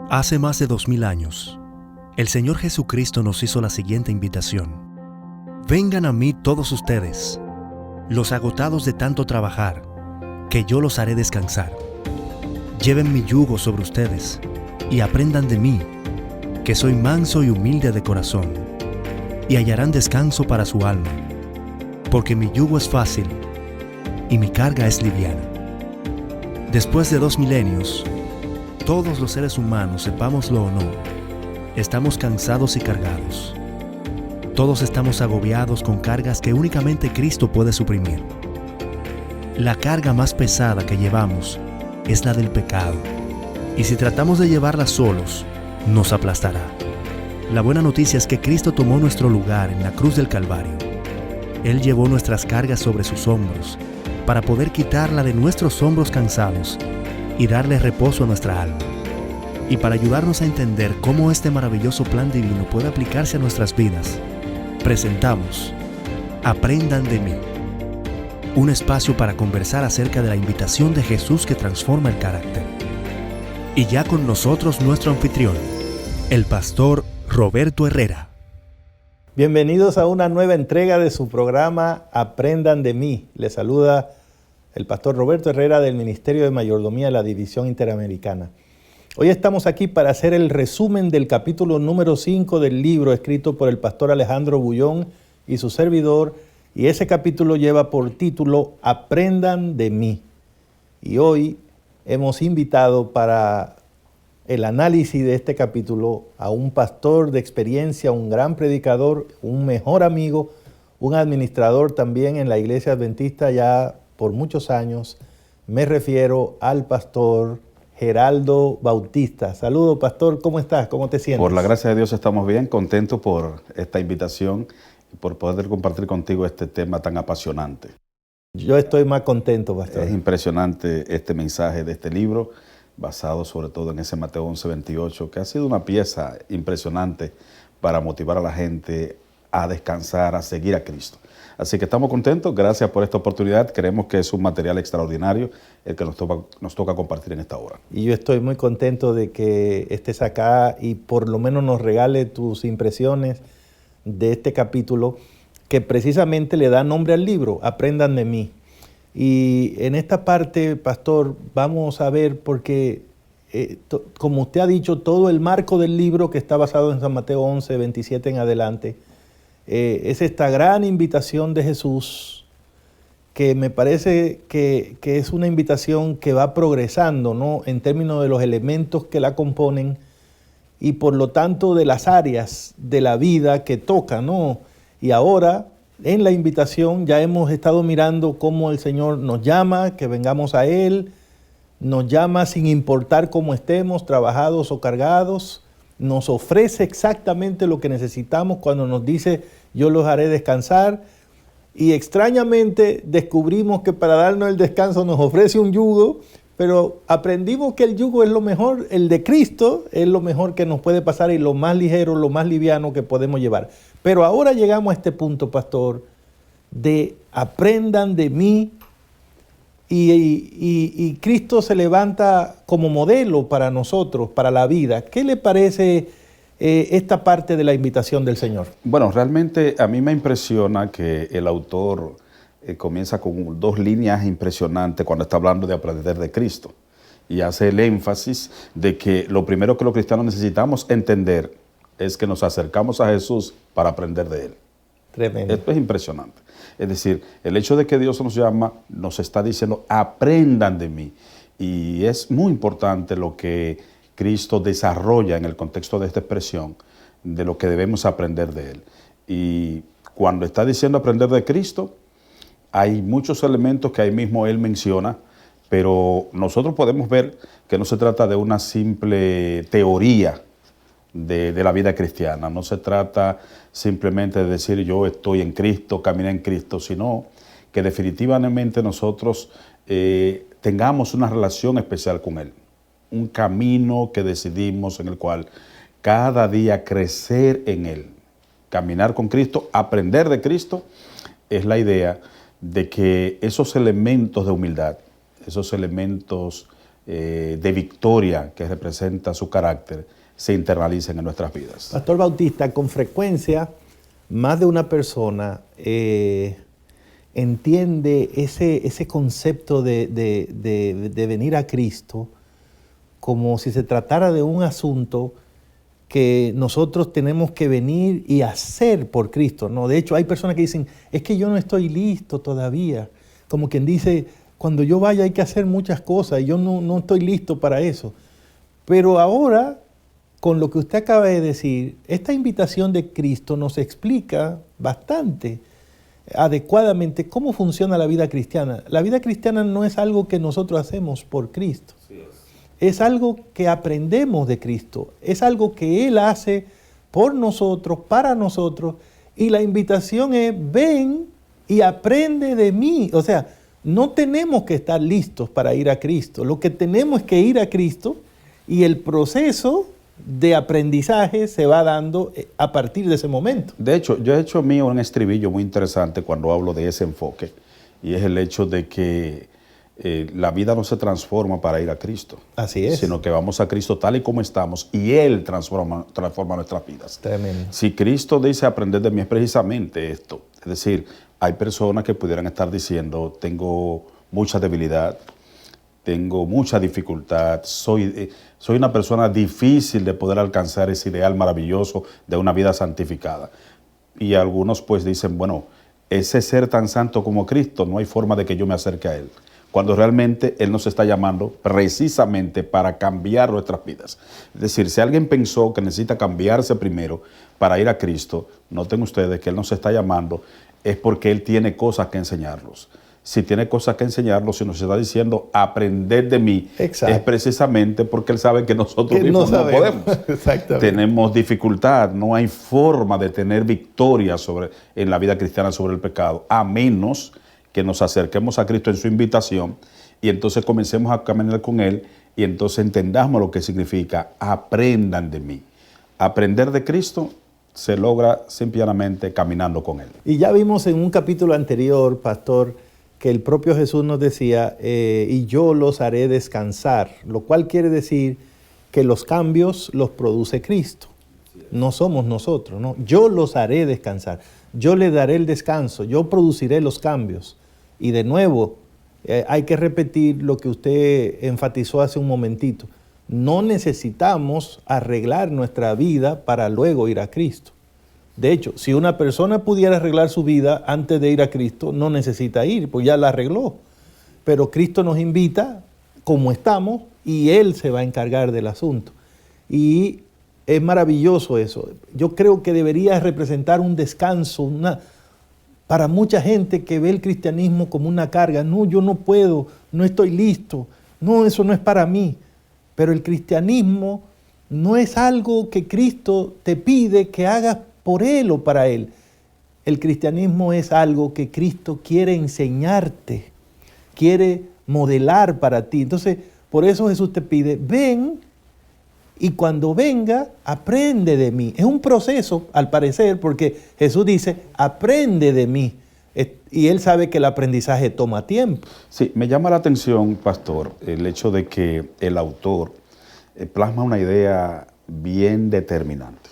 Hace más de 2000 años, el Señor Jesucristo nos hizo la siguiente invitación. Vengan a mí todos ustedes, los agotados de tanto trabajar, que yo los haré descansar. Lleven mi yugo sobre ustedes y aprendan de mí, que soy manso y humilde de corazón, y hallarán descanso para su alma, porque mi yugo es fácil y mi carga es liviana. Después de 2 milenios, todos los seres humanos, sepámoslo o no, estamos cansados y cargados. Todos estamos agobiados con cargas que únicamente Cristo puede suprimir. La carga más pesada que llevamos es la del pecado, y si tratamos de llevarla solos, nos aplastará. La buena noticia es que Cristo tomó nuestro lugar en la cruz del Calvario. Él llevó nuestras cargas sobre sus hombros para poder quitarla de nuestros hombros cansados y darle reposo a nuestra alma. Y para ayudarnos a entender cómo este maravilloso plan divino puede aplicarse a nuestras vidas, presentamos Aprendan de mí, un espacio para conversar acerca de la invitación de Jesús que transforma el carácter. Y ya con nosotros nuestro anfitrión, el pastor Roberto Herrera. Bienvenidos a una nueva entrega de su programa Aprendan de mí. Les saluda el pastor Roberto Herrera del Ministerio de Mayordomía de la División Interamericana. Hoy estamos aquí para hacer el resumen del capítulo número 5 del libro escrito por el pastor Alejandro Bullón y su servidor, y ese capítulo lleva por título Aprendan de mí. Y hoy hemos invitado para el análisis de este capítulo a un pastor de experiencia, un gran predicador, un mejor amigo, un administrador también en la Iglesia Adventista ya por muchos años. Me refiero al pastor Geraldo Bautista. Saludos, pastor, ¿cómo estás? ¿Cómo te sientes? Por la gracia de Dios estamos bien, contentos por esta invitación y por poder compartir contigo este tema tan apasionante. Yo estoy más contento, pastor. Es impresionante este mensaje de este libro, basado sobre todo en ese Mateo 11:28, que ha sido una pieza impresionante para motivar a la gente a descansar, a seguir a Cristo. Así que estamos contentos, gracias por esta oportunidad. Creemos que es un material extraordinario el que nos toca compartir en esta hora. Y yo estoy muy contento de que estés acá y por lo menos nos regale tus impresiones de este capítulo que precisamente le da nombre al libro, Aprendan de mí. Y en esta parte, pastor, vamos a ver porque, como usted ha dicho, todo el marco del libro que está basado en San Mateo 11:27 en adelante, es esta gran invitación de Jesús que me parece que es una invitación que va progresando, ¿no?, en términos de los elementos que la componen y por lo tanto de las áreas de la vida que toca, ¿no? Y ahora en la invitación ya hemos estado mirando cómo el Señor nos llama, que vengamos a Él, nos llama sin importar cómo estemos, trabajados o cargados, nos ofrece exactamente lo que necesitamos cuando nos dice, yo los haré descansar. Y extrañamente descubrimos que para darnos el descanso nos ofrece un yugo, pero aprendimos que el yugo es lo mejor, el de Cristo es lo mejor que nos puede pasar y lo más ligero, lo más liviano que podemos llevar. Pero ahora llegamos a este punto, pastor, de aprendan de mí. Y Cristo se levanta como modelo para nosotros, para la vida. ¿Qué le parece esta parte de la invitación del Señor? Bueno, realmente a mí me impresiona que el autor comienza con 2 líneas impresionantes cuando está hablando de aprender de Cristo. Y hace el énfasis de que lo primero que los cristianos necesitamos entender es que nos acercamos a Jesús para aprender de Él. Tremendo. Esto es impresionante. Es decir, el hecho de que Dios nos llama, nos está diciendo, aprendan de mí. Y es muy importante lo que Cristo desarrolla en el contexto de esta expresión, de lo que debemos aprender de Él. Y cuando está diciendo aprender de Cristo, hay muchos elementos que ahí mismo Él menciona, pero nosotros podemos ver que no se trata de una simple teoría de la vida cristiana. No se trata simplemente de decir yo estoy en Cristo, caminé en Cristo, sino que definitivamente nosotros tengamos una relación especial con Él. Un camino que decidimos en el cual cada día crecer en Él. Caminar con Cristo, aprender de Cristo, es la idea de que esos elementos de humildad, esos elementos de victoria que representa su carácter se internalicen en nuestras vidas. Pastor Bautista, con frecuencia más de una persona entiende ese concepto de venir a Cristo como si se tratara de un asunto que nosotros tenemos que venir y hacer por Cristo, ¿no? De hecho, hay personas que dicen, es que yo no estoy listo todavía. Como quien dice, cuando yo vaya hay que hacer muchas cosas y yo no estoy listo para eso. Pero ahora, con lo que usted acaba de decir, esta invitación de Cristo nos explica bastante adecuadamente cómo funciona la vida cristiana. La vida cristiana no es algo que nosotros hacemos por Cristo. Es algo que aprendemos de Cristo, es algo que Él hace por nosotros, para nosotros, y la invitación es, ven y aprende de mí. O sea, no tenemos que estar listos para ir a Cristo, lo que tenemos es que ir a Cristo y el proceso de aprendizaje se va dando a partir de ese momento. De hecho, yo he hecho mío un estribillo muy interesante cuando hablo de ese enfoque, y es el hecho de que la vida no se transforma para ir a Cristo. Así es. Sino que vamos a Cristo tal y como estamos y Él transforma nuestras vidas. Tremendo. Si Cristo dice aprender de mí es precisamente esto. Es decir, hay personas que pudieran estar diciendo, tengo mucha debilidad, tengo mucha dificultad, soy una persona difícil de poder alcanzar ese ideal maravilloso de una vida santificada. Y algunos pues dicen, bueno, ese ser tan santo como Cristo, no hay forma de que yo me acerque a Él. Cuando realmente Él nos está llamando precisamente para cambiar nuestras vidas. Es decir, si alguien pensó que necesita cambiarse primero para ir a Cristo, noten ustedes que Él nos está llamando, es porque Él tiene cosas que enseñarlos. Si tiene cosas que enseñarlos, si nos está diciendo aprender de mí, exacto, es precisamente porque Él sabe que nosotros mismos no podemos. Exactamente. Tenemos dificultad, no hay forma de tener victoria en la vida cristiana sobre el pecado, a menos que nos acerquemos a Cristo en su invitación y entonces comencemos a caminar con Él y entonces entendamos lo que significa aprendan de mí. Aprender de Cristo se logra simplemente caminando con Él. Y ya vimos en un capítulo anterior, pastor, que el propio Jesús nos decía, y yo los haré descansar, lo cual quiere decir que los cambios los produce Cristo, no somos nosotros, ¿no? Yo los haré descansar, yo le daré el descanso, yo produciré los cambios. Y de nuevo, hay que repetir lo que usted enfatizó hace un momentito. No necesitamos arreglar nuestra vida para luego ir a Cristo. De hecho, si una persona pudiera arreglar su vida antes de ir a Cristo, no necesita ir, pues ya la arregló. Pero Cristo nos invita como estamos y Él se va a encargar del asunto. Y es maravilloso eso. Yo creo que debería representar un descanso, para mucha gente que ve el cristianismo como una carga. No, yo no puedo, no estoy listo. No, eso no es para mí. Pero el cristianismo no es algo que Cristo te pide que hagas por Él o para Él. El cristianismo es algo que Cristo quiere enseñarte, quiere modelar para ti. Entonces, por eso Jesús te pide, ven, y cuando venga, aprende de mí. Es un proceso, al parecer, porque Jesús dice, aprende de mí. Y Él sabe que el aprendizaje toma tiempo. Sí, me llama la atención, pastor, el hecho de que el autor plasma una idea bien determinante.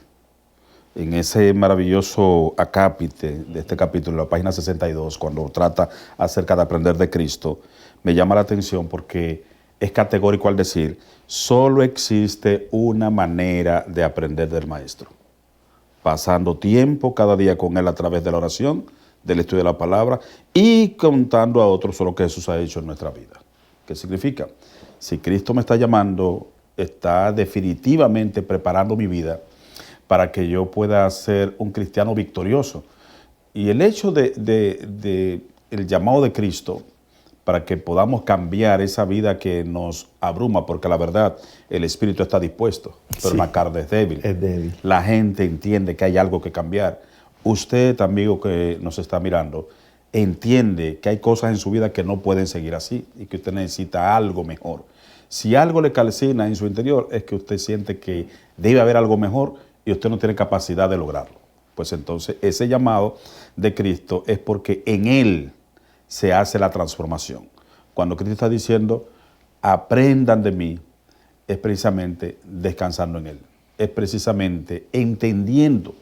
En ese maravilloso acápite de este capítulo, la página 62, cuando trata acerca de aprender de Cristo, me llama la atención porque es categórico al decir, solo existe una manera de aprender del Maestro. Pasando tiempo cada día con Él a través de la oración, del estudio de la palabra y contando a otros sobre lo que Jesús ha hecho en nuestra vida. ¿Qué significa? Si Cristo me está llamando, está definitivamente preparando mi vida para que yo pueda ser un cristiano victorioso. Y el hecho de el llamado de Cristo para que podamos cambiar esa vida que nos abruma, porque la verdad, el espíritu está dispuesto, pero sí, la carne es débil. Es débil. La gente entiende que hay algo que cambiar. Usted, amigo que nos está mirando, entiende que hay cosas en su vida que no pueden seguir así y que usted necesita algo mejor. Si algo le calcina en su interior, es que usted siente que debe haber algo mejor y usted no tiene capacidad de lograrlo. Pues entonces, ese llamado de Cristo es porque en Él se hace la transformación. Cuando Cristo está diciendo, aprendan de mí, es precisamente descansando en Él. Es precisamente entendiendo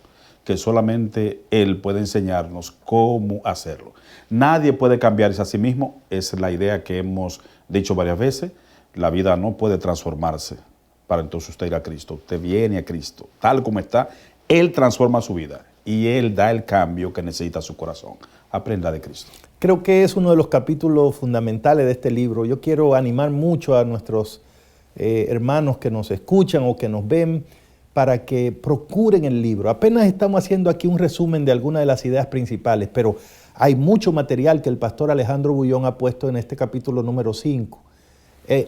que solamente Él puede enseñarnos cómo hacerlo. Nadie puede cambiarse a sí mismo, es la idea que hemos dicho varias veces. La vida no puede transformarse para entonces usted ir a Cristo. Usted viene a Cristo, tal como está, Él transforma su vida y Él da el cambio que necesita su corazón. Aprenda de Cristo. Creo que es uno de los capítulos fundamentales de este libro. Yo quiero animar mucho a nuestros hermanos que nos escuchan o que nos ven para que procuren el libro. Apenas estamos haciendo aquí un resumen de algunas de las ideas principales, pero hay mucho material que el pastor Alejandro Bullón ha puesto en este capítulo número 5.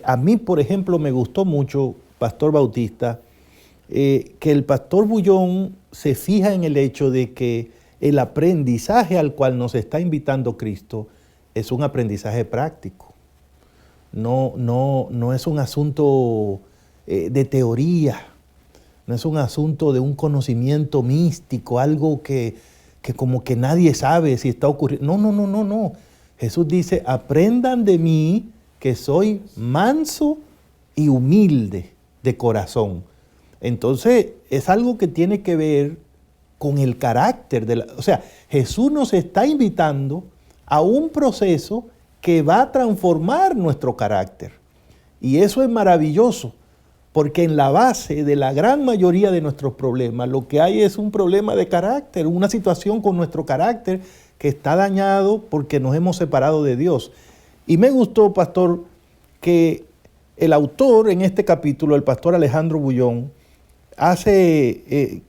A mí, por ejemplo, me gustó mucho, Pastor Bautista, que el pastor Bullón se fija en el hecho de que el aprendizaje al cual nos está invitando Cristo es un aprendizaje práctico. No es un asunto de teoría, no es un asunto de un conocimiento místico, algo que como que nadie sabe si está ocurriendo. No. Jesús dice, aprendan de mí que soy manso y humilde de corazón. Entonces, es algo que tiene que ver con el carácter o sea, Jesús nos está invitando a un proceso que va a transformar nuestro carácter. Y eso es maravilloso, porque en la base de la gran mayoría de nuestros problemas, lo que hay es un problema de carácter, una situación con nuestro carácter que está dañado porque nos hemos separado de Dios. Y me gustó, pastor, que el autor en este capítulo, el pastor Alejandro Bullón,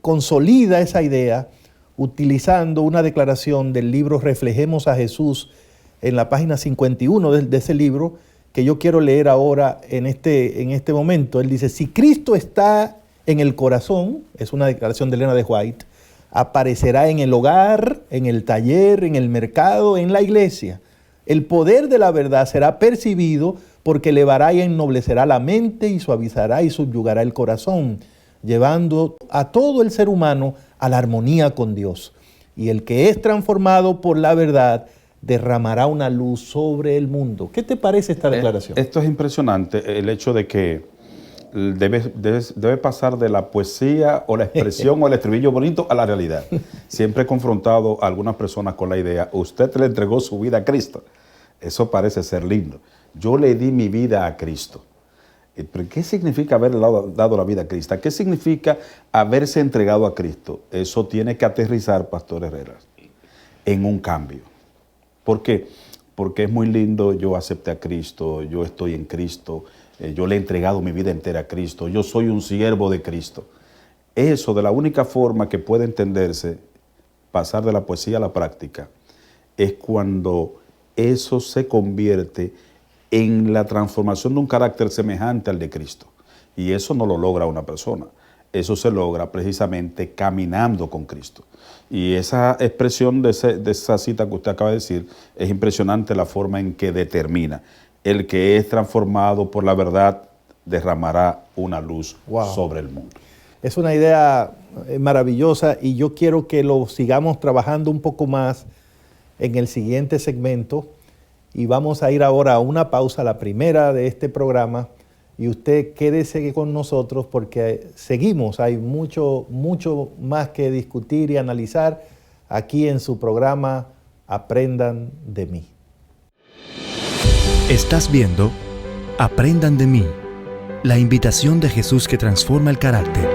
consolida esa idea utilizando una declaración del libro Reflejemos a Jesús en la página 51 de ese libro, que yo quiero leer ahora en este momento. Él dice, si Cristo está en el corazón, es una declaración de Elena de White, aparecerá en el hogar, en el taller, en el mercado, en la iglesia. El poder de la verdad será percibido porque elevará y ennoblecerá la mente y suavizará y subyugará el corazón, llevando a todo el ser humano a la armonía con Dios. Y el que es transformado por la verdad derramará una luz sobre el mundo. ¿Qué te parece esta declaración? Esto es impresionante, el hecho de que debe pasar de la poesía o la expresión o el estribillo bonito a la realidad. Siempre he confrontado a algunas personas con la idea, usted le entregó su vida a Cristo. Eso parece ser lindo. Yo le di mi vida a Cristo. ¿Pero qué significa haberle dado la vida a Cristo? ¿Qué significa haberse entregado a Cristo? Eso tiene que aterrizar, Pastor Herrera, en un cambio. ¿Por qué? Porque es muy lindo, yo acepté a Cristo, yo estoy en Cristo, yo le he entregado mi vida entera a Cristo, yo soy un siervo de Cristo. Eso, de la única forma que puede entenderse, pasar de la poesía a la práctica, es cuando eso se convierte en la transformación de un carácter semejante al de Cristo. Y eso no lo logra una persona, eso se logra precisamente caminando con Cristo. Y esa expresión de esa cita que usted acaba de decir, es impresionante la forma en que determina. El que es transformado por la verdad derramará una luz sobre el mundo. Es una idea maravillosa y yo quiero que lo sigamos trabajando un poco más en el siguiente segmento. Y vamos a ir ahora a una pausa, la primera de este programa, y usted quédese con nosotros porque seguimos, hay mucho más que discutir y analizar aquí en su programa Aprendan de mí. Estás viendo Aprendan de mí, la invitación de Jesús que transforma el carácter.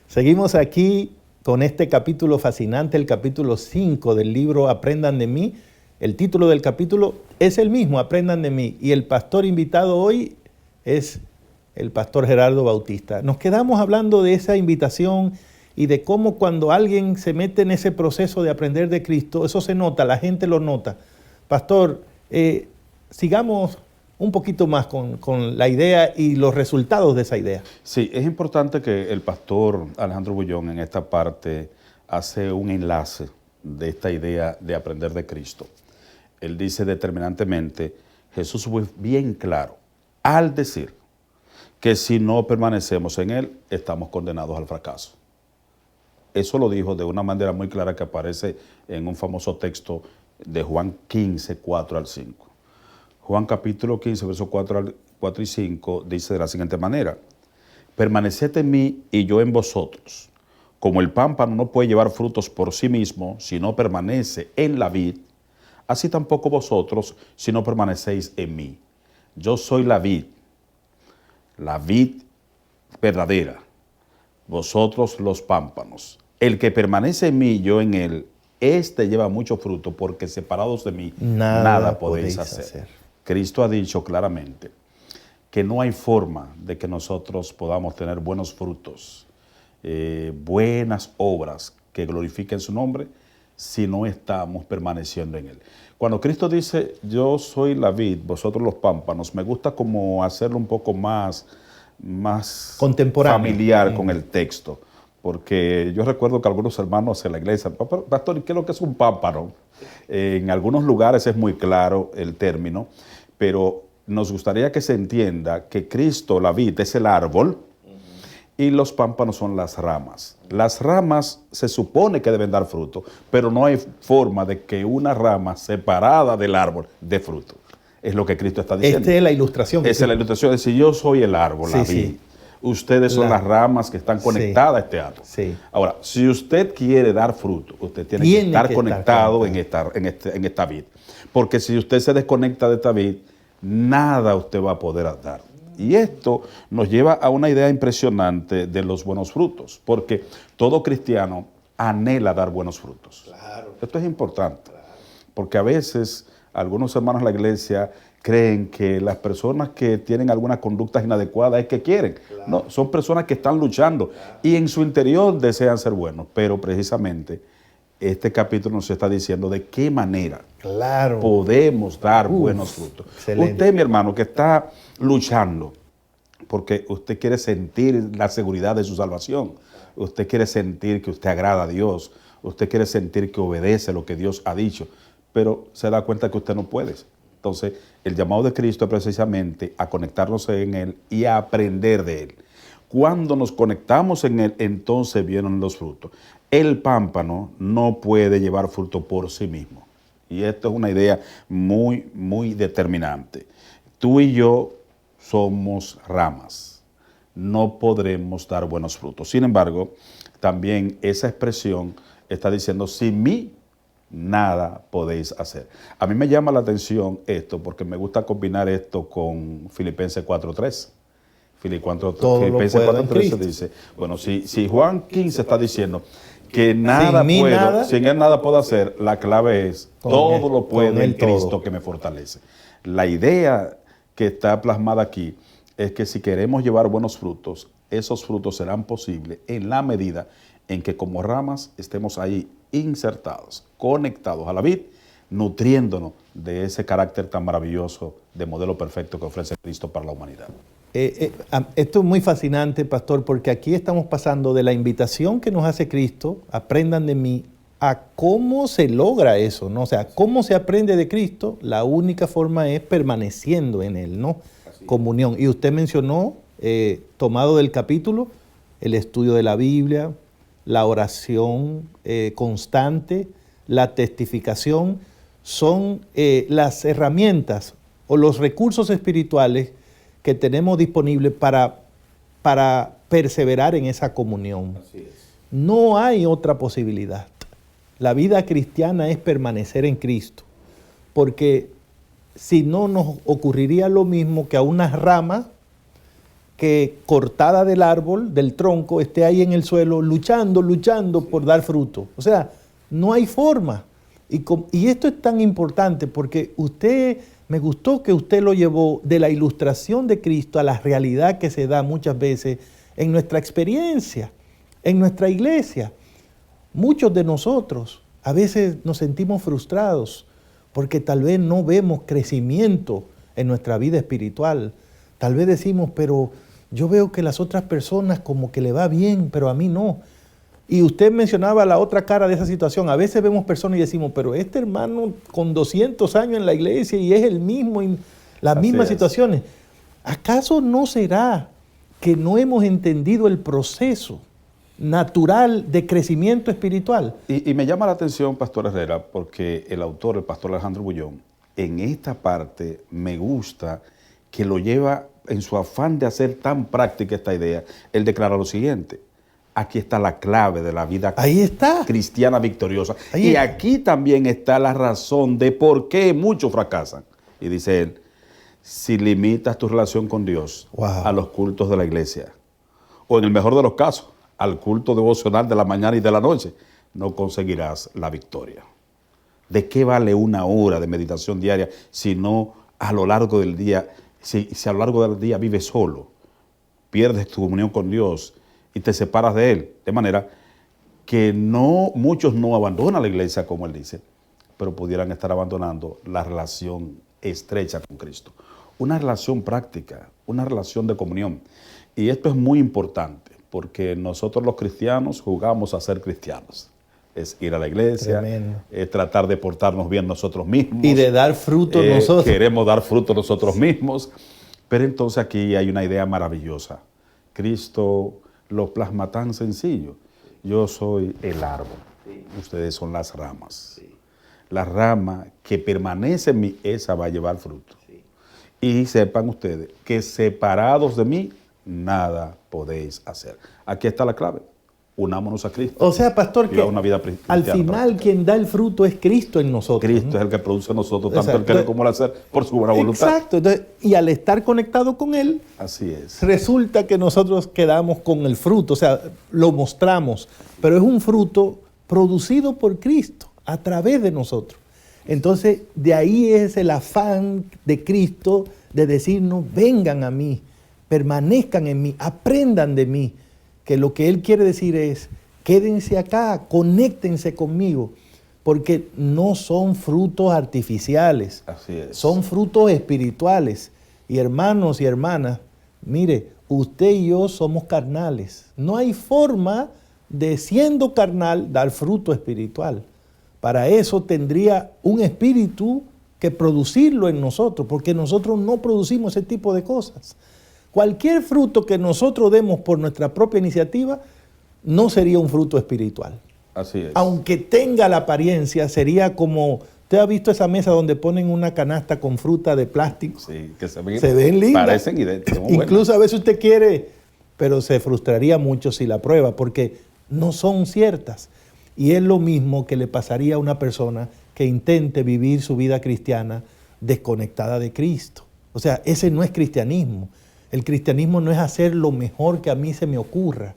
Seguimos aquí con este capítulo fascinante, el capítulo 5 del libro Aprendan de mí. El título del capítulo es el mismo, Aprendan de mí. Y el pastor invitado hoy es el pastor Gerardo Bautista. Nos quedamos hablando de esa invitación y de cómo cuando alguien se mete en ese proceso de aprender de Cristo, eso se nota, la gente lo nota. Pastor, sigamos un poquito más con la idea y los resultados de esa idea. Sí, es importante que el pastor Alejandro Bullón en esta parte hace un enlace de esta idea de aprender de Cristo. Él dice determinantemente, Jesús fue bien claro al decir que si no permanecemos en Él, estamos condenados al fracaso. Eso lo dijo de una manera muy clara que aparece en un famoso texto de Juan 15, 4 al 5. Juan capítulo 15, versos 4 y 5 dice de la siguiente manera: permaneced en mí y yo en vosotros. Como el pámpano no puede llevar frutos por sí mismo si no permanece en la vid, así tampoco vosotros si no permanecéis en mí. Yo soy la vid verdadera, vosotros los pámpanos. El que permanece en mí y yo en él, éste lleva mucho fruto, porque separados de mí nada podéis hacer. Cristo ha dicho claramente que no hay forma de que nosotros podamos tener buenos frutos, buenas obras que glorifiquen su nombre, si no estamos permaneciendo en Él. Cuando Cristo dice, yo soy la vid, vosotros los pámpanos, me gusta como hacerlo un poco más contemporáneo, familiar con el texto, porque yo recuerdo que algunos hermanos en la iglesia, pastor, ¿qué es lo que es un pámpano? En algunos lugares es muy claro el término, pero nos gustaría que se entienda que Cristo, la vid, es el árbol y los pámpanos son las ramas. Las ramas se supone que deben dar fruto, pero no hay forma de que una rama separada del árbol dé fruto. Es lo que Cristo está diciendo. Esta es la ilustración. Esa es la ilustración. Es decir, yo soy el árbol, la vid. Sí. Ustedes son las ramas que están conectadas a este árbol. Sí. Ahora, si usted quiere dar fruto, usted tiene que estar conectado en esta vid. Porque si usted se desconecta de esta vid, nada usted va a poder dar. Y esto nos lleva a una idea impresionante de los buenos frutos, porque todo cristiano anhela dar buenos frutos. Claro. Esto es importante, porque a veces algunos hermanos de la iglesia creen que las personas que tienen alguna conducta inadecuada es que quieren. Claro. No, son personas que están luchando y en su interior desean ser buenos, pero precisamente este capítulo nos está diciendo de qué manera podemos dar buenos frutos. Excelente. Usted, mi hermano, que está luchando porque usted quiere sentir la seguridad de su salvación, usted quiere sentir que usted agrada a Dios, usted quiere sentir que obedece lo que Dios ha dicho, pero se da cuenta que usted no puede. Entonces, el llamado de Cristo es precisamente a conectarnos en Él y a aprender de Él. Cuando nos conectamos en Él, entonces vienen los frutos. El pámpano no puede llevar fruto por sí mismo. Y esto es una idea muy, muy determinante. Tú y yo somos ramas. No podremos dar buenos frutos. Sin embargo, también esa expresión está diciendo, sin mí, nada podéis hacer. A mí me llama la atención esto porque me gusta combinar esto con Filipenses 4.3. Filipenses 4.13 dice, bueno, si Juan 15 está diciendo que nada puedo, sin Él nada puedo hacer, la clave es, todo lo puedo en Cristo que me fortalece. La idea que está plasmada aquí es que si queremos llevar buenos frutos, esos frutos serán posibles en la medida en que como ramas estemos ahí insertados, conectados a la vid, nutriéndonos de ese carácter tan maravilloso de modelo perfecto que ofrece Cristo para la humanidad. Esto es muy fascinante, pastor, porque aquí estamos pasando de la invitación que nos hace Cristo, aprendan de mí, a cómo se logra eso, ¿no? O sea, cómo se aprende de Cristo. La única forma es permaneciendo en Él, ¿no? Comunión. Y usted mencionó, tomado del capítulo, el estudio de la Biblia, la oración constante, la testificación, son las herramientas o los recursos espirituales que tenemos disponibles para perseverar en esa comunión. Así es. No hay otra posibilidad. La vida cristiana es permanecer en Cristo, porque si no nos ocurriría lo mismo que a unas ramas que cortada del árbol, del tronco, esté ahí en el suelo luchando por dar fruto. O sea, no hay forma. Y esto es tan importante porque me gustó que usted lo llevó de la ilustración de Cristo a la realidad que se da muchas veces en nuestra experiencia, en nuestra iglesia. Muchos de nosotros a veces nos sentimos frustrados porque tal vez no vemos crecimiento en nuestra vida espiritual. Tal vez decimos, pero yo veo que las otras personas como que le va bien, pero a mí no. Y usted mencionaba la otra cara de esa situación. A veces vemos personas y decimos, pero este hermano con 200 años en la iglesia y es el mismo, en las mismas situaciones. ¿Acaso no será que no hemos entendido el proceso natural de crecimiento espiritual? Y me llama la atención, Pastor Herrera, porque el autor, el pastor Alejandro Bullón, en esta parte me gusta que lo lleva en su afán de hacer tan práctica esta idea. Él declara lo siguiente: aquí está la clave de la vida cristiana victoriosa. Y aquí también está la razón de por qué muchos fracasan. Y dice él, si limitas tu relación con Dios a los cultos de la iglesia, o en el mejor de los casos, al culto devocional de la mañana y de la noche, no conseguirás la victoria. ¿De qué vale una hora de meditación diaria si no a lo largo del día, si a lo largo del día vives solo, pierdes tu comunión con Dios y te separas de Él? De manera que muchos no abandonan la iglesia, como él dice, pero pudieran estar abandonando la relación estrecha con Cristo. Una relación práctica, una relación de comunión. Y esto es muy importante, porque nosotros los cristianos jugamos a ser cristianos. Es ir a la iglesia, es tratar de portarnos bien nosotros mismos. Y de dar fruto nosotros. Queremos dar fruto nosotros mismos. Pero entonces aquí hay una idea maravillosa. Cristo lo plasma tan sencillo. Yo soy el árbol, ustedes son las ramas. La rama que permanece en mí, esa va a llevar fruto. Y sepan ustedes que separados de mí, nada podéis hacer. Aquí está la clave. Unámonos a Cristo. O sea, pastor, que una vida al final quien da el fruto es Cristo en nosotros. Cristo es el que produce en nosotros, tanto el querer como el hacer, por su buena voluntad. Exacto. Entonces, y al estar conectado con Él, así es, resulta que nosotros quedamos con el fruto, o sea, lo mostramos, pero es un fruto producido por Cristo a través de nosotros. Entonces, de ahí es el afán de Cristo de decirnos, vengan a mí, permanezcan en mí, aprendan de mí. Que lo que Él quiere decir es, quédense acá, conéctense conmigo, porque no son frutos artificiales, así es, son frutos espirituales. Y hermanos y hermanas, mire, usted y yo somos carnales. No hay forma de, siendo carnal, dar fruto espiritual. Para eso tendría un espíritu que producirlo en nosotros, porque nosotros no producimos ese tipo de cosas. Cualquier fruto que nosotros demos por nuestra propia iniciativa no sería un fruto espiritual. Así es. Aunque tenga la apariencia, sería como, ¿usted ha visto esa mesa donde ponen una canasta con fruta de plástico? Sí, que se ven lindas. Parecen idénticas. Incluso a veces usted quiere, pero se frustraría mucho si la prueba, porque no son ciertas. Y es lo mismo que le pasaría a una persona que intente vivir su vida cristiana desconectada de Cristo. O sea, ese no es cristianismo. El cristianismo no es hacer lo mejor que a mí se me ocurra,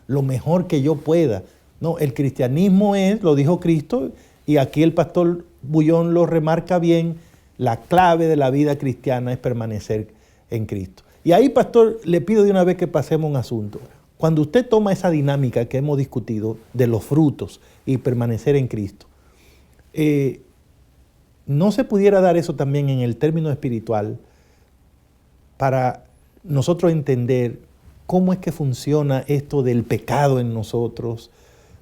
lo mejor que yo pueda. No, el cristianismo es, lo dijo Cristo, y aquí el pastor Bullón lo remarca bien, la clave de la vida cristiana es permanecer en Cristo. Y ahí, pastor, le pido de una vez que pasemos un asunto. Cuando usted toma esa dinámica que hemos discutido de los frutos y permanecer en Cristo, ¿no se pudiera dar eso también en el término espiritual para nosotros entender cómo es que funciona esto del pecado en nosotros,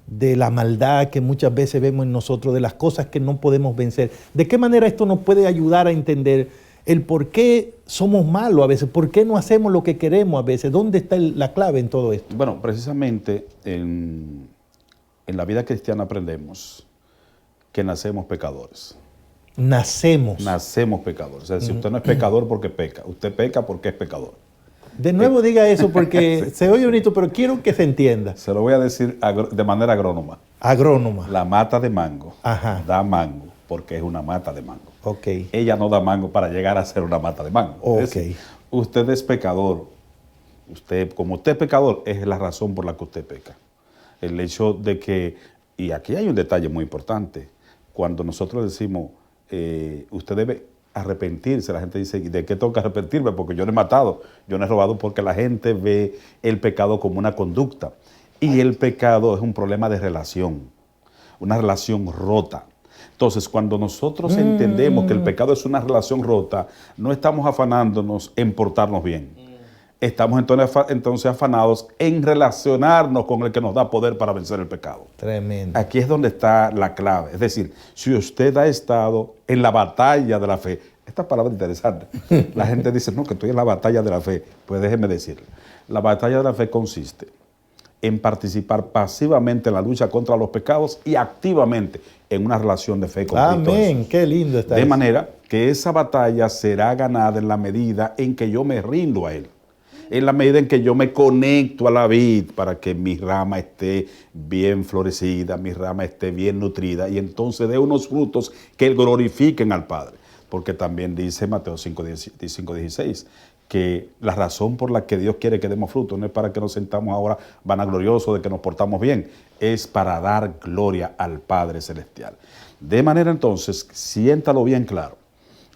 de la maldad que muchas veces vemos en nosotros, de las cosas que no podemos vencer? ¿De qué manera esto nos puede ayudar a entender el por qué somos malos a veces, por qué no hacemos lo que queremos a veces? ¿Dónde está la clave en todo esto? Bueno, precisamente en la vida cristiana aprendemos que nacemos pecadores. Nacemos pecadores. O sea, si usted no es pecador porque peca, usted peca porque es pecador. De nuevo diga eso porque sí, se oye bonito, pero quiero que se entienda. Se lo voy a decir de manera agrónoma. Agrónoma. La mata de mango da mango porque es una mata de mango. Okay. Ella no da mango para llegar a ser una mata de mango. Okay. Es decir, usted es pecador Usted, como usted es pecador, es la razón por la que usted peca. El hecho de que, y aquí hay un detalle muy importante, cuando nosotros decimos, usted debe arrepentirse, la gente dice, ¿de qué tengo que arrepentirme? Porque yo no he matado, yo no he robado, porque la gente ve el pecado como una conducta. Y el pecado es un problema de relación, una relación rota. Entonces, cuando nosotros entendemos que el pecado es una relación rota, no estamos afanándonos en portarnos bien. Estamos entonces afanados en relacionarnos con el que nos da poder para vencer el pecado. Tremendo. Aquí es donde está la clave. Es decir, si usted ha estado en la batalla de la fe, esta palabra es interesante. La gente dice, no, que estoy en la batalla de la fe. Pues déjeme decirle, la batalla de la fe consiste en participar pasivamente en la lucha contra los pecados y activamente en una relación de fe con Cristo. Amén, qué lindo está De eso. manera que esa batalla será ganada en la medida en que yo me rindo a Él. En la medida en que yo me conecto a la vid para que mi rama esté bien florecida, mi rama esté bien nutrida y entonces dé unos frutos que glorifiquen al Padre. Porque también dice Mateo 5:16 que la razón por la que Dios quiere que demos frutos no es para que nos sentamos ahora vanagloriosos de que nos portamos bien, es para dar gloria al Padre Celestial. De manera entonces, siéntalo bien claro.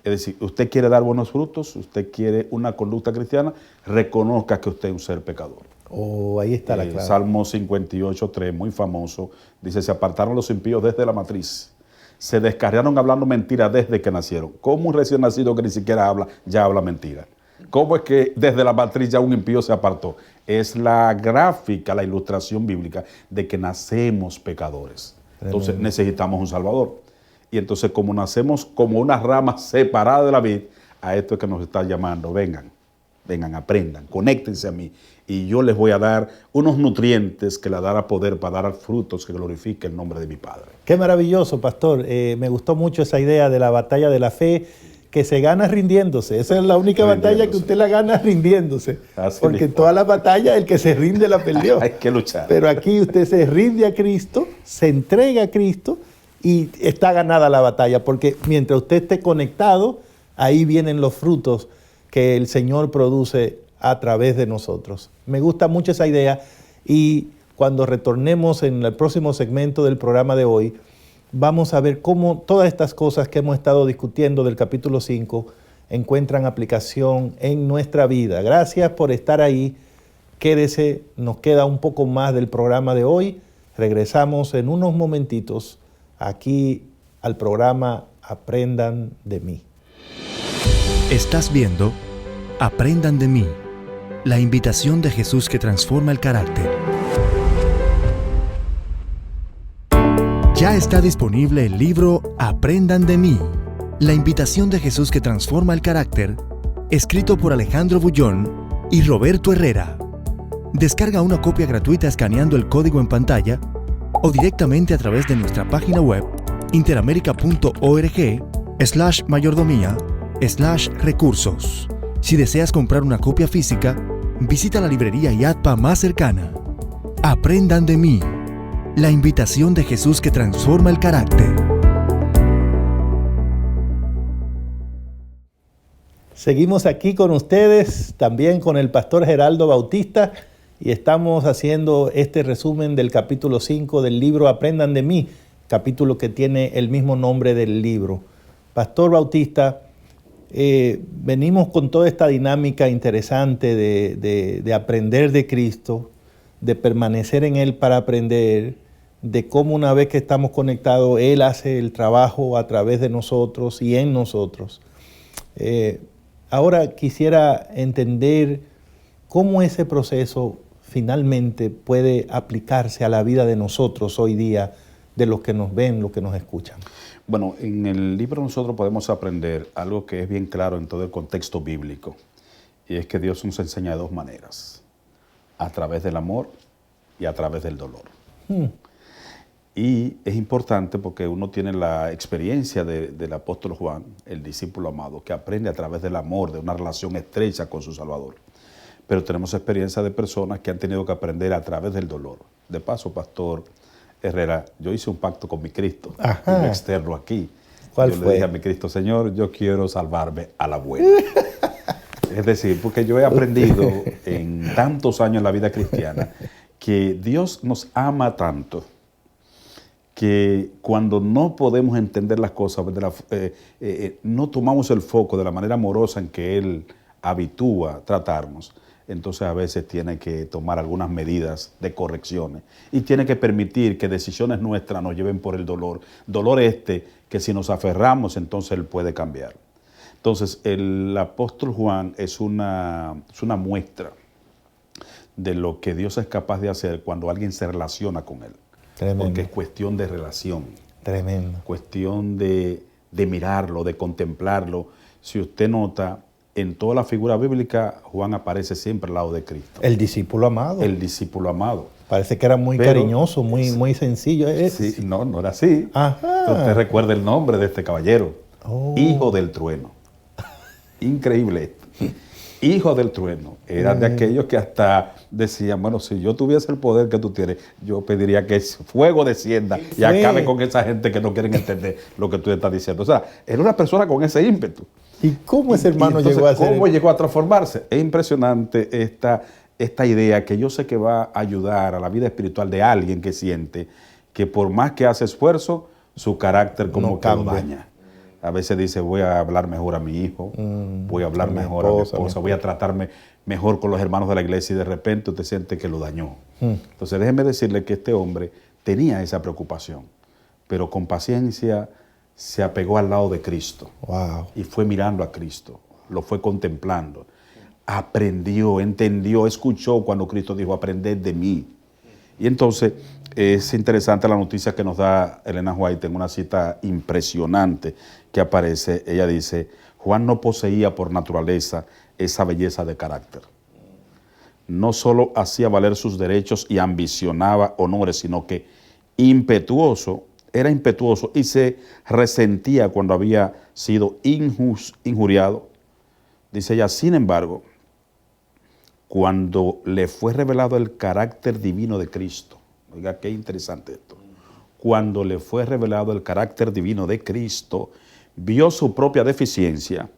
Es decir, usted quiere dar buenos frutos, usted quiere una conducta cristiana, reconozca que usted es un ser pecador. Oh, ahí está la clave. Salmo 58:3, muy famoso, dice, se apartaron los impíos desde la matriz, se descarriaron hablando mentira desde que nacieron. ¿Cómo un recién nacido que ni siquiera habla, ya habla mentira? ¿Cómo es que desde la matriz ya un impío se apartó? Es la gráfica, la ilustración bíblica de que nacemos pecadores. Entonces necesitamos un Salvador. Y entonces, como nacemos como una rama separada de la vid, a esto es que nos está llamando. Vengan, aprendan, conéctense a mí. Y yo les voy a dar unos nutrientes que les dará poder para dar frutos que glorifiquen el nombre de mi Padre. Qué maravilloso, pastor. Me gustó mucho esa idea de la batalla de la fe, que se gana rindiéndose. Esa es la única batalla que usted la gana rindiéndose. Así porque mismo. en todas las batallas el que se rinde la perdió. Hay que luchar. Pero aquí usted se rinde a Cristo, se entrega a Cristo y está ganada la batalla, porque mientras usted esté conectado, ahí vienen los frutos que el Señor produce a través de nosotros. Me gusta mucho esa idea y cuando retornemos en el próximo segmento del programa de hoy, vamos a ver cómo todas estas cosas que hemos estado discutiendo del capítulo 5 encuentran aplicación en nuestra vida. Gracias por estar ahí. Quédese, nos queda un poco más del programa de hoy. Regresamos en unos momentitos aquí al programa Aprendan de mí. Estás viendo Aprendan de mí, la invitación de Jesús que transforma el carácter. Ya está disponible el libro Aprendan de mí, la invitación de Jesús que transforma el carácter, escrito por Alejandro Bullón y Roberto Herrera. Descarga una copia gratuita escaneando el código en pantalla o directamente a través de nuestra página web interamerica.org/mayordomía/recursos. Si deseas comprar una copia física, visita la librería IATPA más cercana. Aprendan de mí, la invitación de Jesús que transforma el carácter. Seguimos aquí con ustedes, también con el pastor Geraldo Bautista, y estamos haciendo este resumen del capítulo 5 del libro Aprendan de mí, capítulo que tiene el mismo nombre del libro. Pastor Bautista, venimos con toda esta dinámica interesante de aprender de Cristo, de permanecer en Él para aprender, de cómo una vez que estamos conectados, Él hace el trabajo a través de nosotros y en nosotros. Ahora quisiera entender cómo ese proceso finalmente puede aplicarse a la vida de nosotros hoy día, de los que nos ven, los que nos escuchan. Bueno, en el libro nosotros podemos aprender algo que es bien claro en todo el contexto bíblico, y es que Dios nos enseña de dos maneras, a través del amor y a través del dolor. Y es importante porque uno tiene la experiencia del apóstol Juan, el discípulo amado, que aprende a través del amor, de una relación estrecha con su Salvador. Pero tenemos experiencia de personas que han tenido que aprender a través del dolor. De paso, pastor Herrera, yo hice un pacto con mi Cristo, y lo externo aquí. ¿Cuál yo fue? le dije a mi Cristo, Señor, yo quiero salvarme a la buena. Es decir, porque yo he aprendido en tantos años en la vida cristiana que Dios nos ama tanto que cuando no podemos entender las cosas, no tomamos el foco de la manera amorosa en que Él habitúa a tratarnos, entonces a veces tiene que tomar algunas medidas de correcciones y tiene que permitir que decisiones nuestras nos lleven por el dolor. Dolor que si nos aferramos, entonces Él puede cambiar. Entonces el apóstol Juan es una muestra de lo que Dios es capaz de hacer cuando alguien se relaciona con Él. Tremendo. Porque es cuestión de relación. Tremendo. Cuestión de mirarlo, de contemplarlo. Si usted nota, en toda la figura bíblica, Juan aparece siempre al lado de Cristo. El discípulo amado. El discípulo amado. Parece que era muy cariñoso, muy sencillo. Sí, no era así. Ajá. Usted recuerda el nombre de este caballero. Oh. Hijo del trueno. Increíble esto. Hijo del trueno. Eran de aquellos que hasta decían, bueno, si yo tuviese el poder que tú tienes, yo pediría que el fuego descienda y acabe con esa gente que no quieren entender lo que tú estás diciendo. O sea, era una persona con ese ímpetu. ¿Y cómo ese hermano entonces, llegó a ser? ¿Cómo llegó a transformarse? Es impresionante esta idea que yo sé que va a ayudar a la vida espiritual de alguien que siente que por más que hace esfuerzo, su carácter como que lo daña. A veces dice, voy a hablar mejor a mi hijo, voy a hablar mejor a mi esposa, voy a tratarme mejor con los hermanos de la iglesia y de repente usted siente que lo dañó. Entonces déjeme decirle que este hombre tenía esa preocupación, pero con paciencia se apegó al lado de Cristo. Wow. Y fue mirando a Cristo, lo fue contemplando, aprendió, entendió, escuchó cuando Cristo dijo, aprended de mí. Y entonces es interesante la noticia que nos da Elena White en una cita impresionante que aparece. Ella dice, Juan no poseía por naturaleza esa belleza de carácter. No solo hacía valer sus derechos y ambicionaba honores, sino que era impetuoso y se resentía cuando había sido injuriado. Dice ella, sin embargo, cuando le fue revelado el carácter divino de Cristo, oiga qué interesante esto, cuando le fue revelado el carácter divino de Cristo, vio su propia deficiencia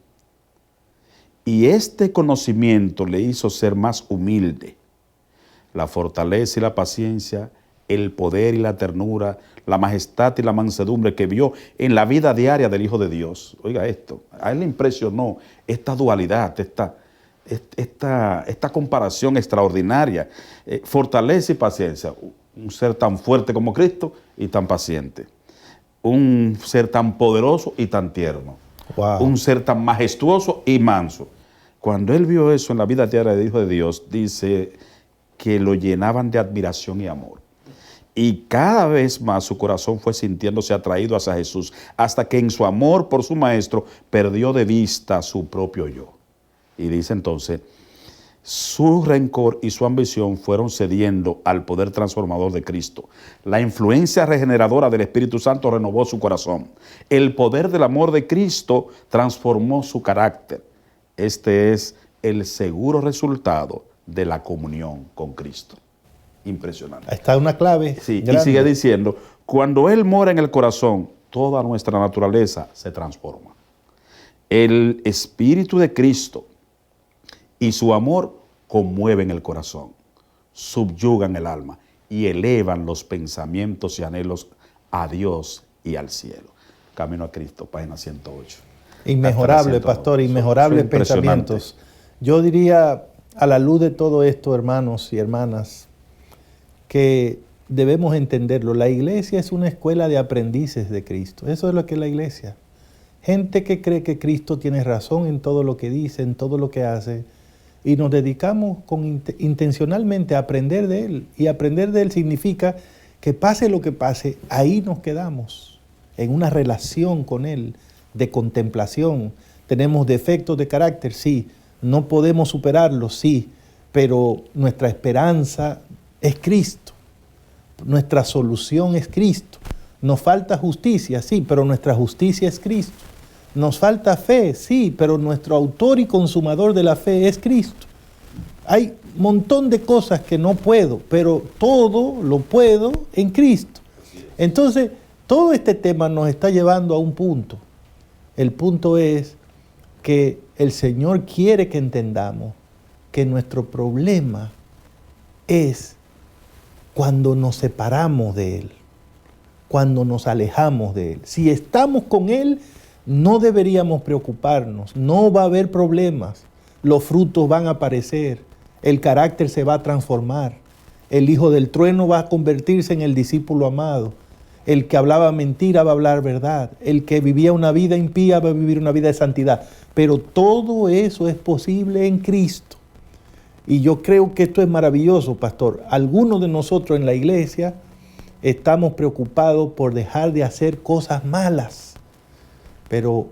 y este conocimiento le hizo ser más humilde. La fortaleza y la paciencia, el poder y la ternura, la majestad y la mansedumbre que vio en la vida diaria del Hijo de Dios. Oiga esto, a él le impresionó esta dualidad, esta comparación extraordinaria. Fortaleza y paciencia, un ser tan fuerte como Cristo y tan paciente. Un ser tan poderoso y tan tierno. Wow. Un ser tan majestuoso y manso. Cuando él vio eso en la vida diaria del Hijo de Dios, dice que lo llenaban de admiración y amor. Y cada vez más su corazón fue sintiéndose atraído hacia Jesús, hasta que en su amor por su maestro perdió de vista su propio yo. Y dice entonces, su rencor y su ambición fueron cediendo al poder transformador de Cristo. La influencia regeneradora del Espíritu Santo renovó su corazón. El poder del amor de Cristo transformó su carácter. Este es el seguro resultado de la comunión con Cristo. Impresionante. Ahí está una clave. Sí, grande. y sigue diciendo, cuando Él mora en el corazón, toda nuestra naturaleza se transforma. El Espíritu de Cristo y su amor conmueven el corazón, subyugan el alma y elevan los pensamientos y anhelos a Dios y al cielo. Camino a Cristo, página 108. Inmejorable, pastor, inmejorables pensamientos. Yo diría, a la luz de todo esto, hermanos y hermanas, que debemos entenderlo. La iglesia es una escuela de aprendices de Cristo. Eso es lo que es la iglesia. Gente que cree que Cristo tiene razón en todo lo que dice, en todo lo que hace, y nos dedicamos intencionalmente a aprender de Él. Y aprender de Él significa que pase lo que pase, ahí nos quedamos, en una relación con Él, de contemplación. Tenemos defectos de carácter, sí. No podemos superarlos, sí. Pero nuestra esperanza es Cristo. Nuestra solución es Cristo. Nos falta justicia, sí, pero nuestra justicia es Cristo. Nos falta fe, sí, pero nuestro autor y consumador de la fe es Cristo. Hay un montón de cosas que no puedo, pero todo lo puedo en Cristo. Entonces, todo este tema nos está llevando a un punto. El punto es que el Señor quiere que entendamos que nuestro problema es cuando nos separamos de Él, cuando nos alejamos de Él. Si estamos con Él, no deberíamos preocuparnos, no va a haber problemas, los frutos van a aparecer, el carácter se va a transformar, el hijo del trueno va a convertirse en el discípulo amado, el que hablaba mentira va a hablar verdad, el que vivía una vida impía va a vivir una vida de santidad, pero todo eso es posible en Cristo. Y yo creo que esto es maravilloso, pastor. Algunos de nosotros en la iglesia estamos preocupados por dejar de hacer cosas malas, pero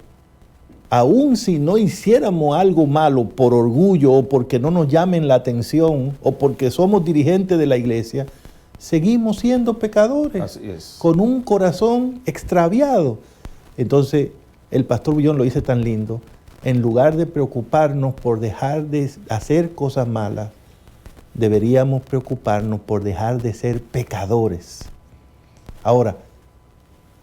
aun si no hiciéramos algo malo por orgullo o porque no nos llamen la atención o porque somos dirigentes de la iglesia, seguimos siendo pecadores. Así es. Con un corazón extraviado. Entonces, el pastor Bullón lo dice tan lindo. En lugar de preocuparnos por dejar de hacer cosas malas, deberíamos preocuparnos por dejar de ser pecadores. Ahora,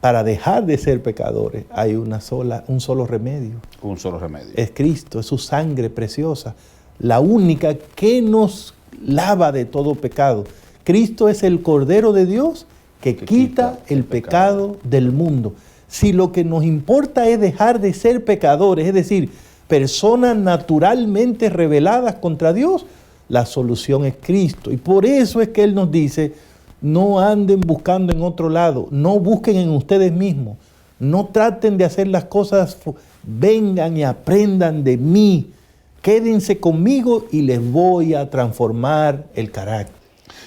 para dejar de ser pecadores hay un solo remedio. Un solo remedio. Es Cristo, es su sangre preciosa, la única que nos lava de todo pecado. Cristo es el Cordero de Dios que quita el pecado del mundo. Si lo que nos importa es dejar de ser pecadores, es decir, personas naturalmente rebeladas contra Dios, la solución es Cristo. Y por eso es que Él nos dice, no anden buscando en otro lado, no busquen en ustedes mismos, no traten de hacer las cosas, vengan y aprendan de mí, quédense conmigo y les voy a transformar el carácter.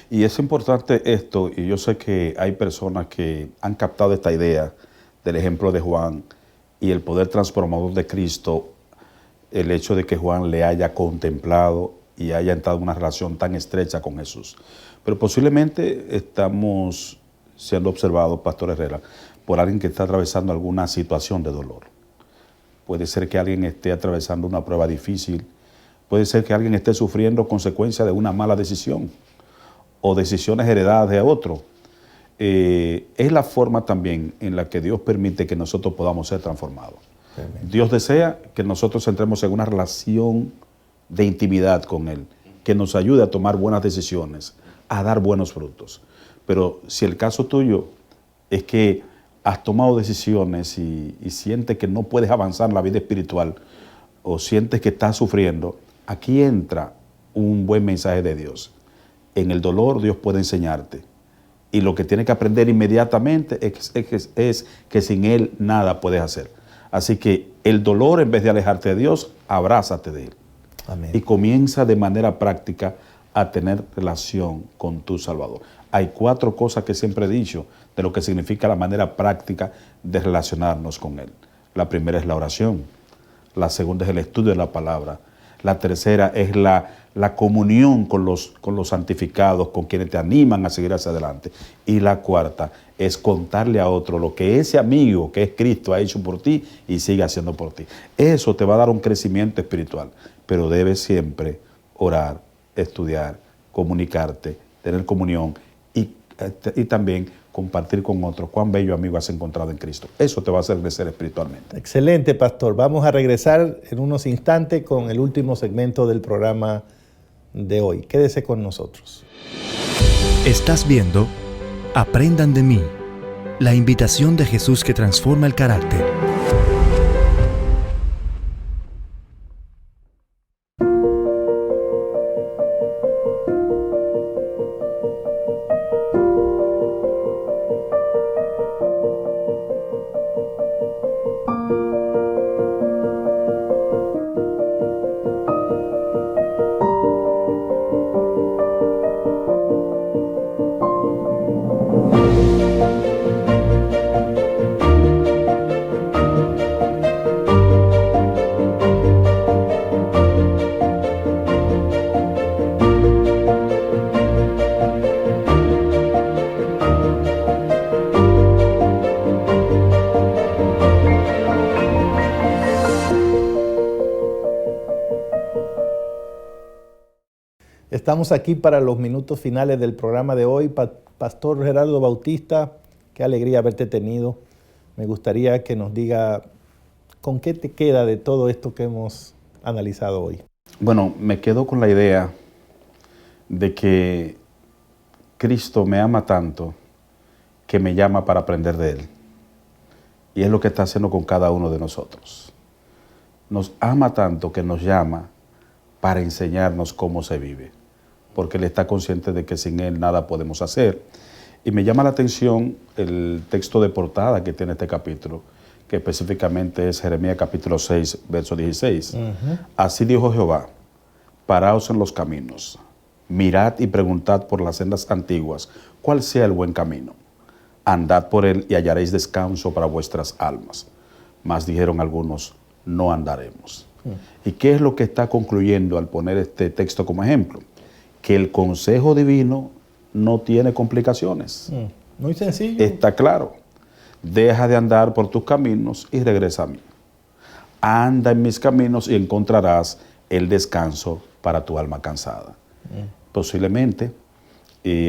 Y es importante esto, y yo sé que hay personas que han captado esta idea del ejemplo de Juan y el poder transformador de Cristo, el hecho de que Juan le haya contemplado y haya entrado en una relación tan estrecha con Jesús. Pero posiblemente estamos siendo observados, Pastor Herrera, por alguien que está atravesando alguna situación de dolor. Puede ser que alguien esté atravesando una prueba difícil, puede ser que alguien esté sufriendo consecuencias de una mala decisión o decisiones heredadas de otro. Es la forma también en la que Dios permite que nosotros podamos ser transformados. Amén. Dios desea que nosotros entremos en una relación de intimidad con Él, que nos ayude a tomar buenas decisiones, a dar buenos frutos. Pero si el caso tuyo es que has tomado decisiones y sientes que no puedes avanzar en la vida espiritual o sientes que estás sufriendo, aquí entra un buen mensaje de Dios. En el dolor Dios puede enseñarte. Y lo que tienes que aprender inmediatamente es que sin Él nada puedes hacer. Así que el dolor, en vez de alejarte de Dios, abrázate de Él. Amén. Y comienza de manera práctica a tener relación con tu Salvador. Hay 4 cosas que siempre he dicho de lo que significa la manera práctica de relacionarnos con Él. La primera es la oración. La segunda es el estudio de la palabra. La tercera es la comunión con los santificados, con quienes te animan a seguir hacia adelante. Y la cuarta es contarle a otro lo que ese amigo, que es Cristo, ha hecho por ti y sigue haciendo por ti. Eso te va a dar un crecimiento espiritual, pero debes siempre orar, estudiar, comunicarte, tener comunión y también compartir con otros cuán bello amigo has encontrado en Cristo. Eso te va a hacer crecer espiritualmente. Excelente, pastor. Vamos a regresar en unos instantes con el último segmento del programa de hoy. Quédese con nosotros. Estás viendo Aprendan de mí, la invitación de Jesús que transforma el carácter. Estamos aquí para los minutos finales del programa de hoy. Pastor Gerardo Bautista, qué alegría haberte tenido. Me gustaría que nos diga con qué te queda de todo esto que hemos analizado hoy. Bueno, me quedo con la idea de que Cristo me ama tanto que me llama para aprender de Él. Y es lo que está haciendo con cada uno de nosotros. Nos ama tanto que nos llama para enseñarnos cómo se vive, porque Él está consciente de que sin Él nada podemos hacer. Y me llama la atención el texto de portada que tiene este capítulo, que específicamente es Jeremías capítulo 6, verso 16. Así dijo Jehová: paraos en los caminos, mirad y preguntad por las sendas antiguas, cuál sea el buen camino. Andad por él y hallaréis descanso para vuestras almas. Mas dijeron algunos: no andaremos. ¿Y qué es lo que está concluyendo al poner este texto como ejemplo? Que el consejo divino no tiene complicaciones. Muy sencillo. Está claro. Deja de andar por tus caminos y regresa a mí. Anda en mis caminos y encontrarás el descanso para tu alma cansada. Posiblemente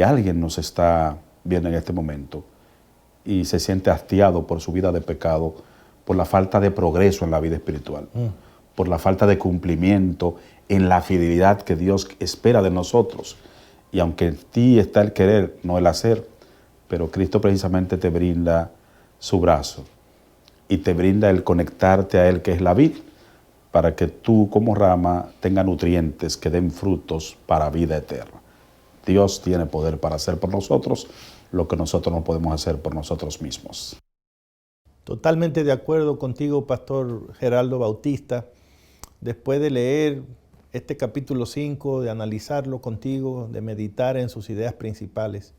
alguien nos está viendo en este momento y se siente hastiado por su vida de pecado, por la falta de progreso en la vida espiritual, por la falta de cumplimiento en la fidelidad que Dios espera de nosotros. Y aunque en ti está el querer, no el hacer, pero Cristo precisamente te brinda su brazo y te brinda el conectarte a Él, que es la vid, para que tú como rama tenga nutrientes que den frutos para vida eterna. Dios tiene poder para hacer por nosotros lo que nosotros no podemos hacer por nosotros mismos. Totalmente de acuerdo contigo, Pastor Geraldo Bautista. Después de leer este capítulo 5, de analizarlo contigo, de meditar en sus ideas principales,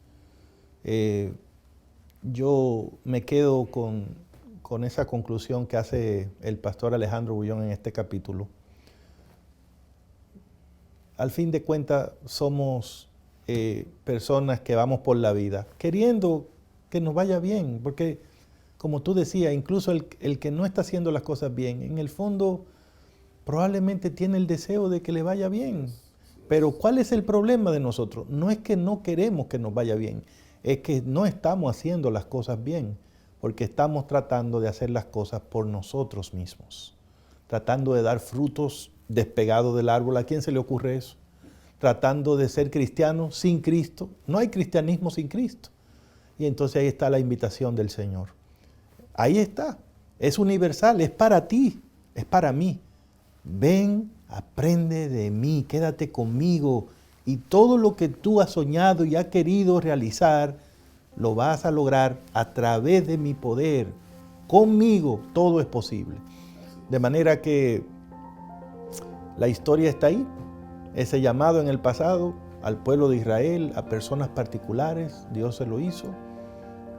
yo me quedo con esa conclusión que hace el pastor Alejandro Bullón en este capítulo. Al fin de cuentas, somos personas que vamos por la vida queriendo que nos vaya bien, porque como tú decías, incluso el que no está haciendo las cosas bien, en el fondo probablemente tiene el deseo de que le vaya bien. Pero ¿cuál es el problema de nosotros? No es que no queremos que nos vaya bien, es que no estamos haciendo las cosas bien, porque estamos tratando de hacer las cosas por nosotros mismos, tratando de dar frutos despegados del árbol. ¿A quién se le ocurre eso? Tratando de ser cristiano sin Cristo. No hay cristianismo sin Cristo. Y entonces ahí está la invitación del Señor. Ahí está. Es universal, es para ti, es para mí. Ven, aprende de mí, quédate conmigo y todo lo que tú has soñado y has querido realizar, lo vas a lograr a través de mi poder. Conmigo todo es posible. De manera que la historia está ahí. Ese llamado en el pasado al pueblo de Israel, a personas particulares, Dios se lo hizo.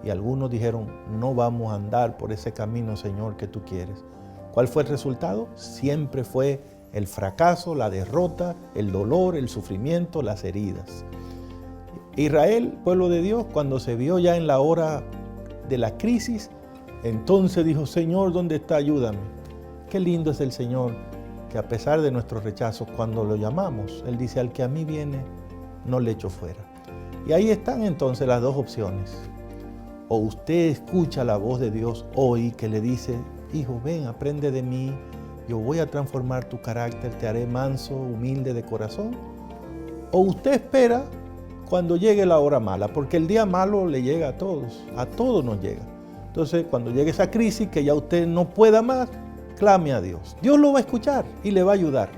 Y algunos dijeron: no vamos a andar por ese camino, Señor, que tú quieres. ¿Cuál fue el resultado? Siempre fue el fracaso, la derrota, el dolor, el sufrimiento, las heridas. Israel, pueblo de Dios, cuando se vio ya en la hora de la crisis, entonces dijo: Señor, ¿dónde está? Ayúdame. Qué lindo es el Señor, que a pesar de nuestros rechazos, cuando lo llamamos, Él dice: al que a mí viene, no le echo fuera. Y ahí están entonces las dos opciones. O usted escucha la voz de Dios hoy que le dice: hijo, ven, aprende de mí, yo voy a transformar tu carácter, te haré manso, humilde de corazón. O usted espera cuando llegue la hora mala, porque el día malo le llega a todos nos llega. Entonces, cuando llegue esa crisis que ya usted no pueda más, clame a Dios. Dios lo va a escuchar y le va a ayudar.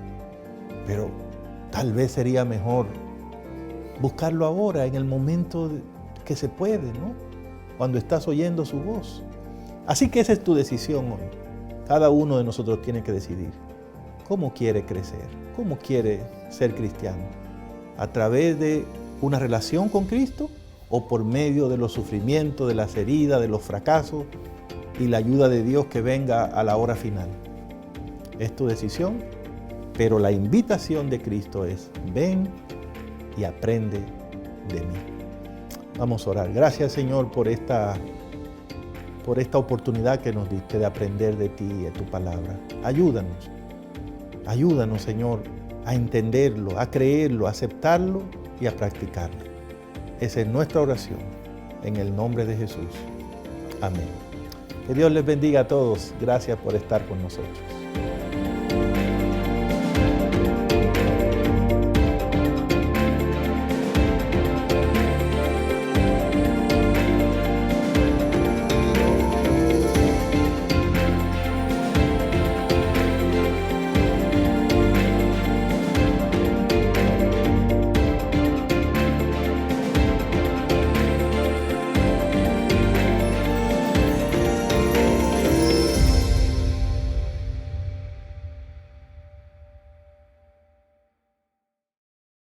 Pero tal vez sería mejor buscarlo ahora, en el momento que se puede, ¿no? Cuando estás oyendo su voz. Así que esa es tu decisión hoy. Cada uno de nosotros tiene que decidir cómo quiere crecer, cómo quiere ser cristiano. A través de una relación con Cristo o por medio de los sufrimientos, de las heridas, de los fracasos y la ayuda de Dios que venga a la hora final. Es tu decisión, pero la invitación de Cristo es: ven y aprende de mí. Vamos a orar. Gracias, Señor, por esta oportunidad que nos diste de aprender de ti y de tu palabra. Ayúdanos, Señor, a entenderlo, a creerlo, a aceptarlo y a practicarlo. Esa es nuestra oración, en el nombre de Jesús. Amén. Que Dios les bendiga a todos. Gracias por estar con nosotros.